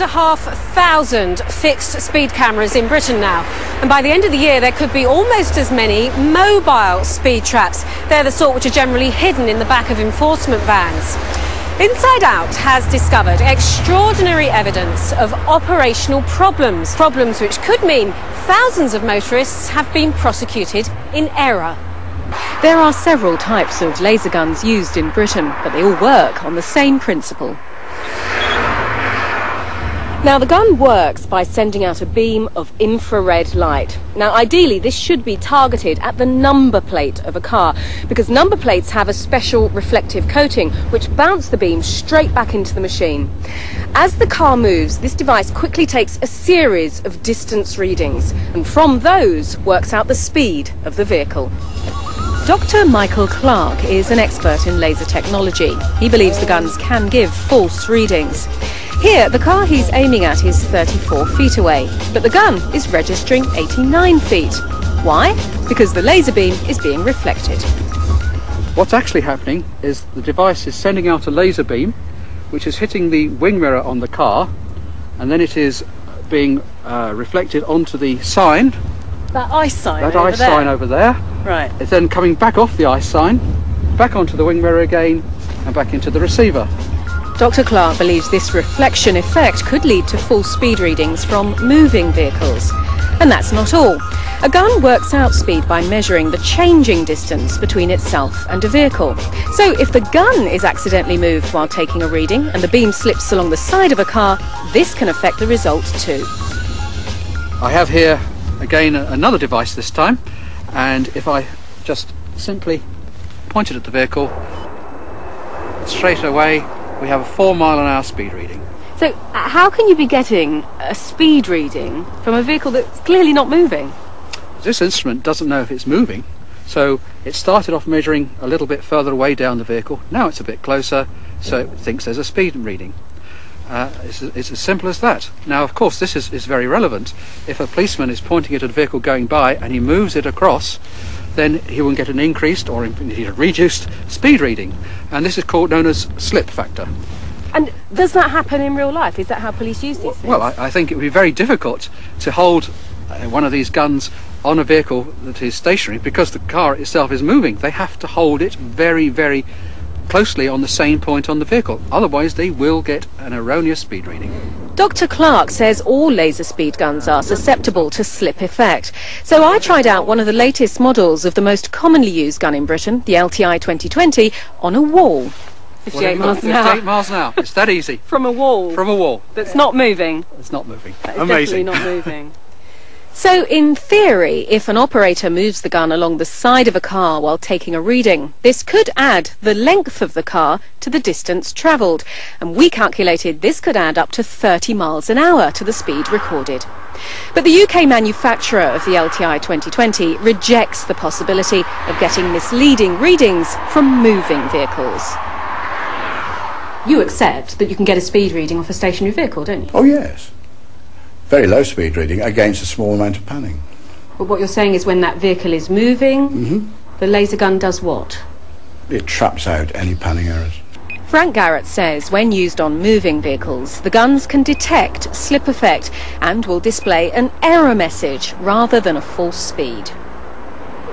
2,500 fixed speed cameras in Britain now. And by the end of the year, there could be almost as many mobile speed traps. They're the sort which are generally hidden in the back of enforcement vans. Inside Out has discovered extraordinary evidence of operational problems. Problems which could mean thousands of motorists have been prosecuted in error. There are several types of laser guns used in Britain, but they all work on the same principle. Now, the gun works by sending out a beam of infrared light. Now, ideally, this should be targeted at the number plate of a car, because number plates have a special reflective coating which bounce the beam straight back into the machine. As the car moves, this device quickly takes a series of distance readings, and from those works out the speed of the vehicle. Dr. Michael Clark is an expert in laser technology. He believes the guns can give false readings. Here, the car he's aiming at is 34 feet away, but the gun is registering 89 feet. Why? Because the laser beam is being reflected. What's actually happening is the device is sending out a laser beam, which is hitting the wing mirror on the car, and then it is being reflected onto the sign. That ice sign That ice sign over there. Right. It's then coming back off the ice sign, back onto the wing mirror again, and back into the receiver. Dr. Clark believes this reflection effect could lead to false speed readings from moving vehicles. And that's not all. A gun works out speed by measuring the changing distance between itself and a vehicle. So if the gun is accidentally moved while taking a reading and the beam slips along the side of a car, this can affect the result too. I have here again another device this time, and if I just simply point it at the vehicle, straight away we have a 4 mile an hour speed reading. So how can you be getting a speed reading from a vehicle that's clearly not moving? This instrument doesn't know if it's moving, so it started off measuring a little bit further away down the vehicle. Now it's a bit closer, so it thinks there's a speed reading. It's as simple as that. Now, of course, this is very relevant. If a policeman is pointing at a vehicle going by and he moves it across, then he will get an increased or indeed a reduced speed reading, and this is known as slip factor. And does that happen in real life? Is that how police use these things? Well, I think it would be very difficult to hold one of these guns on a vehicle that is stationary, because the car itself is moving. They have to hold it very, very closely on the same point on the vehicle, otherwise they will get an erroneous speed reading. Dr. Clark says all laser speed guns are susceptible to slip effect. So I tried out one of the latest models of the most commonly used gun in Britain, the LTI 2020, on a wall. 58 miles an hour. 58 miles an hour. It's that easy. From a wall. From a wall. That's not moving. It's not moving. That is amazing. Definitely not moving. So, in theory, if an operator moves the gun along the side of a car while taking a reading, this could add the length of the car to the distance travelled. And we calculated this could add up to 30 miles an hour to the speed recorded. But the UK manufacturer of the LTI 2020 rejects the possibility of getting misleading readings from moving vehicles. You accept that you can get a speed reading off a stationary vehicle, don't you? Oh, yes. Very low speed reading against a small amount of panning. But what you're saying is when that vehicle is moving, the laser gun does what? It traps out any panning errors. Frank Garrett says when used on moving vehicles, the guns can detect slip effect and will display an error message rather than a false speed.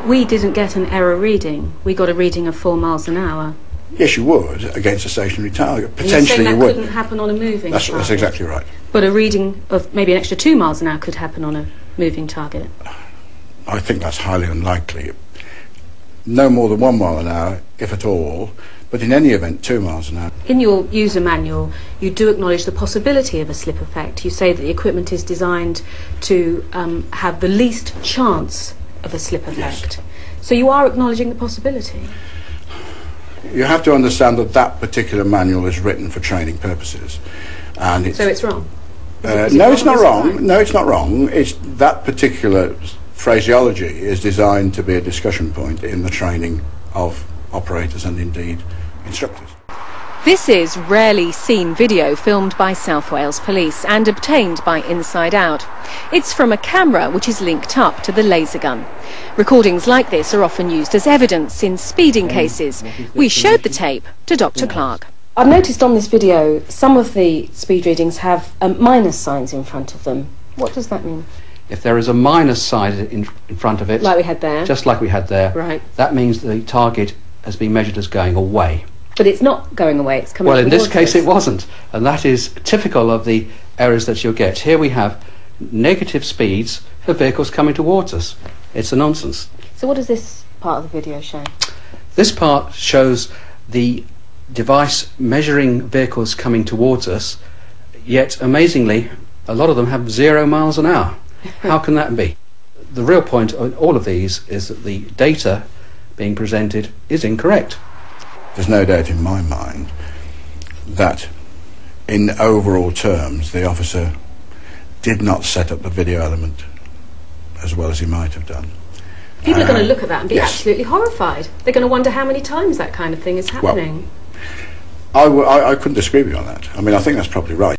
We didn't get an error reading. We got a reading of 4 miles an hour. Yes, you would, against a stationary target. Potentially you would. would. Couldn't happen on a moving target. That's exactly right. But a reading of maybe an extra 2 miles an hour could happen on a moving target. I think that's highly unlikely. No more than 1 mile an hour, if at all, but in any event, 2 miles an hour. In your user manual, you do acknowledge the possibility of a slip effect. You say that the equipment is designed to have the least chance of a slip effect. Yes. So you are acknowledging the possibility. You have to understand that that particular manual is written for training purposes. And so it's wrong? No, it's not wrong. No, it's not wrong. It's that particular phraseology is designed to be a discussion point in the training of operators and indeed instructors. This is rarely seen video filmed by South Wales Police and obtained by Inside Out. It's from a camera which is linked up to the laser gun. Recordings like this are often used as evidence in speeding cases. We showed the tape to Dr. Clark. I've noticed on this video some of the speed readings have minus signs in front of them. What does that mean? If there is a minus sign in front of it, Like we had there. just like we had there, Right. that means the target has been measured as going away. But it's not going away, it's coming Well, in this towards case us. it wasn't, and that is typical of the errors that you'll get. Here we have negative speeds for vehicles coming towards us. It's a nonsense. So what does this part of the video show? This part shows the device measuring vehicles coming towards us, yet amazingly a lot of them have 0 miles an hour. How can that be? The real point of all of these is that the data being presented is incorrect. There's no doubt in my mind that in overall terms the officer did not set up the video element as well as he might have done. People are going to look at that and be yes. absolutely horrified. They're going to wonder how many times that kind of thing is happening. I couldn't disagree with you on that. I mean, I think that's probably right.